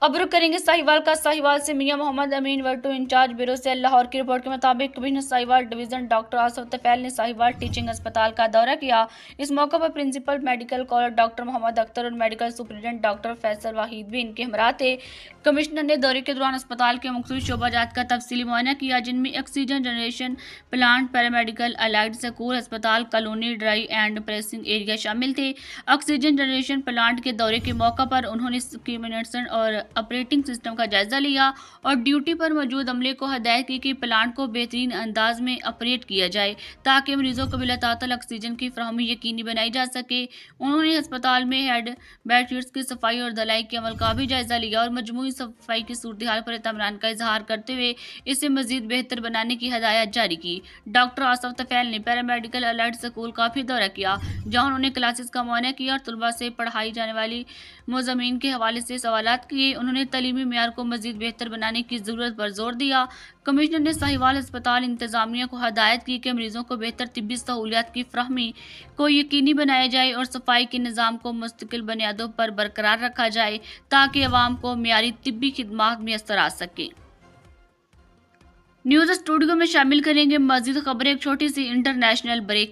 अब रुक करेंगे साहिवाल का। साहिवाल से मियां मोहम्मद अमीन वर्टू इंचार्ज ब्यूरो से लाहौर की रिपोर्ट के मुताबिक commissioner Sahiwal division doctor Asif Tufail ने साहिवाल टीचिंग अस्पताल का दौरा किया। इस मौके पर principal medical college doctor Mohammad Akhtar और medical superintendent doctor Faisal Wahid भी इनके हमरा थे। कमिश्नर ने दौरे के दौरान अस्पताल के मुख्तलिफ शोबाजात का तफसीली मुआयना किया, जिनमें oxygen generation plant, paramedical, allied school, अस्पताल, colony, dry and pressing area शामिल थे। ऑक्सीजन जनरेशन प्लांट के दौरे के मौके पर उन्होंने स्कीमेशन और ऑपरेटिंग सिस्टम का जायजा लिया और ड्यूटी पर मौजूद अमले को हदायत की कि प्लांट को बेहतरीन अंदाज में ऑपरेट किया जाए ताकि मरीजों को बिलातातल ऑक्सीजन की फराहमी यकीनी बनाई जा सके। उन्होंने अस्पताल में बेडशीट्स की सफाई और धलाई के अमल का भी जायजा लिया और मजमूई सफाई की सूरत हाल पर इत्मीनान का इजहार करते हुए इसे मजीद बेहतर बनाने की हदायत जारी की। डॉक्टर आसफ तफैल ने पैरामेडिकल अलाइड स्कूल का भी दौरा किया, जहाँ उन्होंने क्लासेस का मुआयना किया और तलबा से पढ़ाई जाने वाली मौज़मीन के हवाले से सवालात किए। उन्होंने तलीमी मेयार को मजीद बेहतर बनाने की ज़रूरत पर जोर दिया। कमिश्नर ने साहिवाल अस्पताल इंतज़ामिया को हदायत की कि मरीजों को बेहतर तिब्बी सहूलियात की फराहमी को यकीनी बनाया जाए और सफाई के निज़ाम को मुस्तकिल बुनियादों पर बरकरार रखा जाए ताकि अवाम को मियारी तिब्बी खिदमात मैसर आ सके। न्यूज़ स्टूडियो में शामिल करेंगे मज़ीद खबरें, एक छोटी सी इंटरनेशनल ब्रेक।